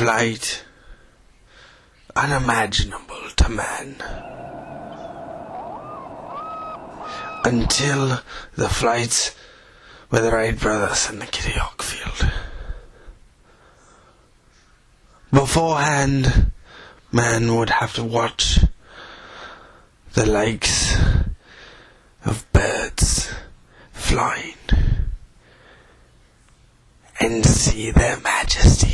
flight unimaginable to man, until the flights with the Wright brothers in the Kitty Hawk field. Beforehand, man would have to watch the likes of birds flying and see their majesty.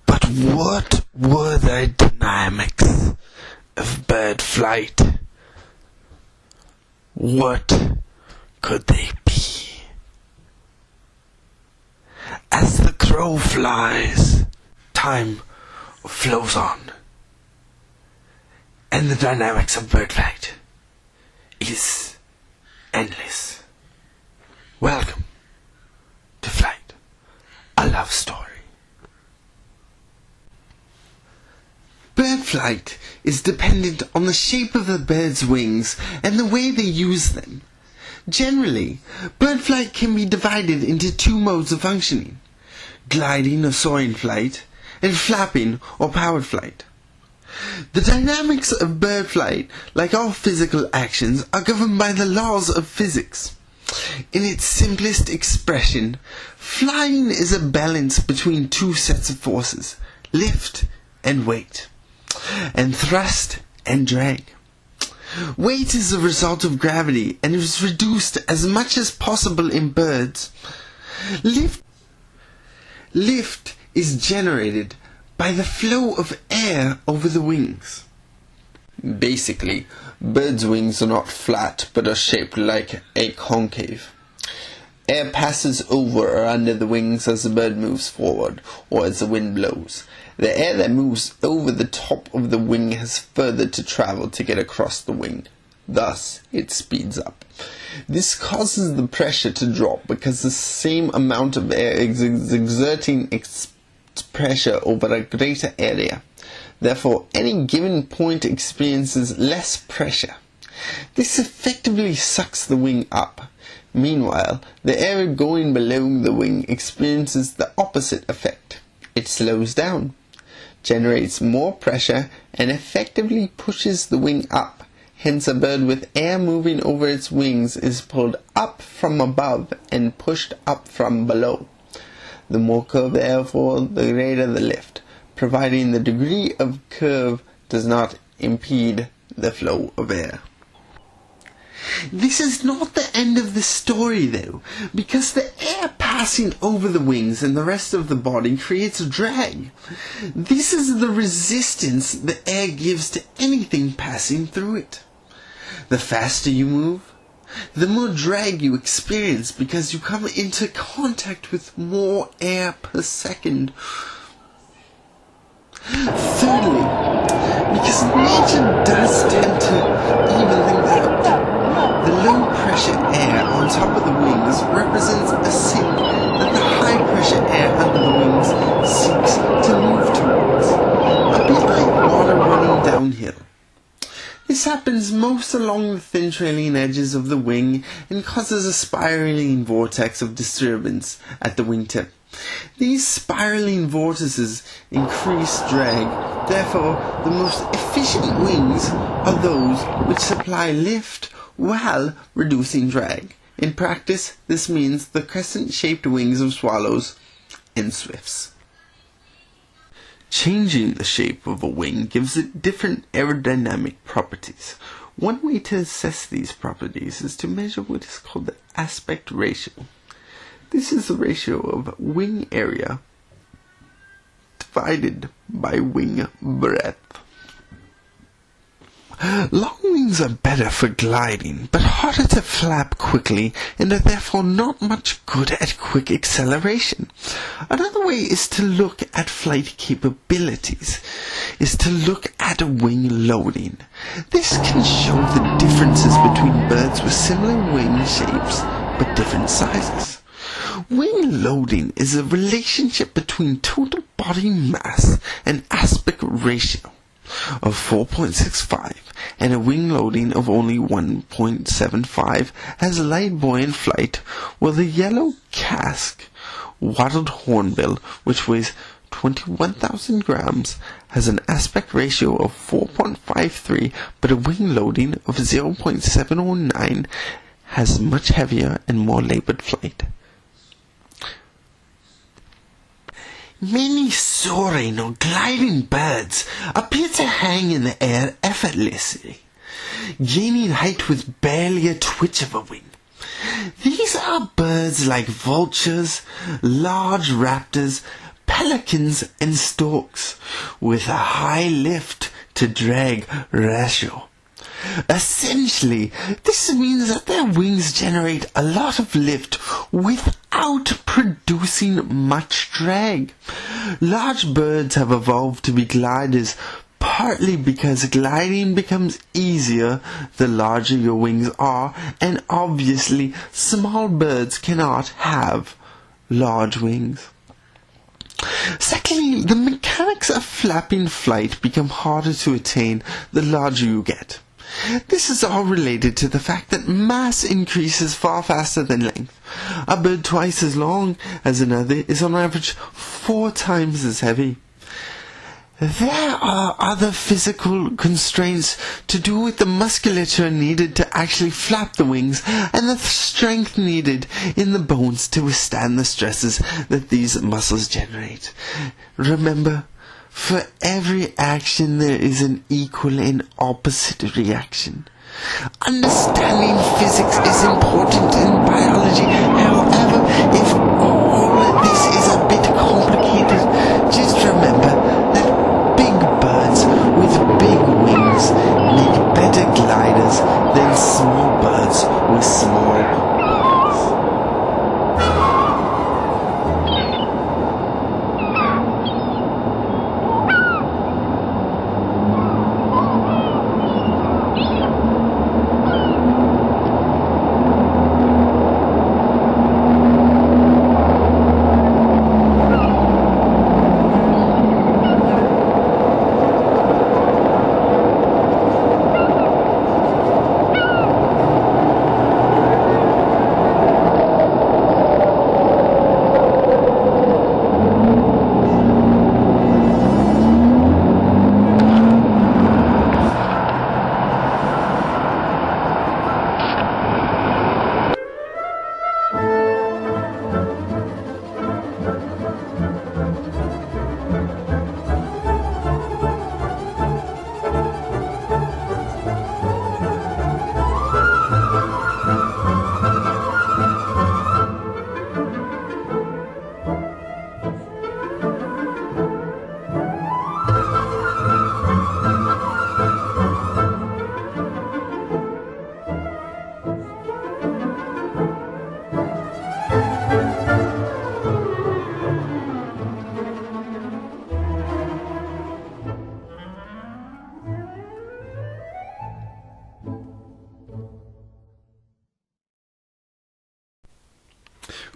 But what were the dynamics of bird flight? What could they be? As the crow flies, time flows on, and the dynamics of bird flight is endless. Welcome to Flight, a love story. Bird flight is dependent on the shape of the bird's wings and the way they use them. Generally, bird flight can be divided into two modes of functioning: gliding or soaring flight, and flapping or powered flight. The dynamics of bird flight, like all physical actions, are governed by the laws of physics. In its simplest expression, flying is a balance between two sets of forces, lift and weight, and thrust and drag. Weight is a result of gravity and is reduced as much as possible in birds. Lift is generated by the flow of air over the wings. Basically, birds' wings are not flat but are shaped like a concave. Air passes over or under the wings as the bird moves forward or as the wind blows. The air that moves over the top of the wing has further to travel to get across the wing. Thus, it speeds up. This causes the pressure to drop because the same amount of air is exerting pressure over a greater area. Therefore, any given point experiences less pressure. This effectively sucks the wing up. Meanwhile, the air going below the wing experiences the opposite effect. It slows down, generates more pressure, and effectively pushes the wing up. Hence, a bird with air moving over its wings is pulled up from above and pushed up from below. The more curve the airfoil, the greater the lift, providing the degree of curve does not impede the flow of air. This is not the end of the story though, because the air passing over the wings and the rest of the body creates a drag. This is the resistance the air gives to anything passing through it. The faster you move, the more drag you experience because you come into contact with more air per second. Thirdly, because nature does tend to even things out, the low pressure air on top of the wings represents a sink that the high pressure air under the wings seeks to move towards, a bit like water running downhill. This happens most along the thin trailing edges of the wing and causes a spiraling vortex of disturbance at the wingtip. These spiraling vortices increase drag. Therefore, the most efficient wings are those which supply lift while reducing drag. In practice, this means the crescent-shaped wings of swallows and swifts. Changing the shape of a wing gives it different aerodynamic properties. One way to assess these properties is to measure what is called the aspect ratio. This is the ratio of wing area divided by wing breadth. Long wings are better for gliding, but harder to flap quickly and are therefore not much good at quick acceleration. Another way is to look at flight capabilities, is to look at wing loading. This can show the differences between birds with similar wing shapes but different sizes. Wing loading is a relationship between total body mass and aspect ratio of 4.65 and a wing loading of only 1.75 as light buoyant flight, while the yellow casque wattled hornbill, which weighs 21,000 grams, has an aspect ratio of 4.53, but a wing loading of 0.709, has much heavier and more labored flight. Many soaring or gliding birds appear to hang in the air effortlessly, gaining height with barely a twitch of a wing. These are birds like vultures, large raptors, pelicans, and storks, with a high lift-to-drag ratio. Essentially, this means that their wings generate a lot of lift without producing much drag. Large birds have evolved to be gliders, partly because gliding becomes easier the larger your wings are, and obviously small birds cannot have large wings. Secondly, the mechanics of flapping flight become harder to attain the larger you get. This is all related to the fact that mass increases far faster than length. A bird twice as long as another is on average 4 times as heavy. There are other physical constraints to do with the musculature needed to actually flap the wings and the strength needed in the bones to withstand the stresses that these muscles generate. Remember, for every action there is an equal and opposite reaction. Understanding physics is important in biology. However, if all this is a bit complicated, just remember that big birds with big wings make better gliders than small birds with small wings.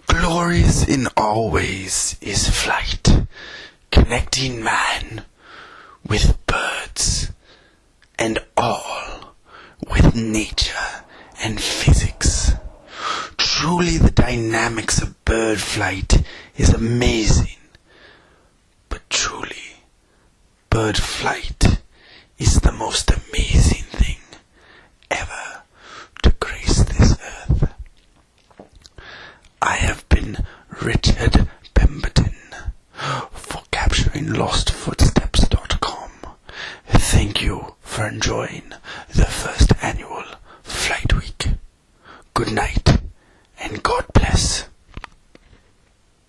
Glorious in all ways is flight, connecting man with birds, and all with nature and physics. Truly the dynamics of bird flight is amazing, but truly bird flight is the most amazing thing ever to grace this earth. I have been Richard Pemberton for CapturingLostFootsteps.com. Thank you for enjoying the first annual Flight Week. Good night.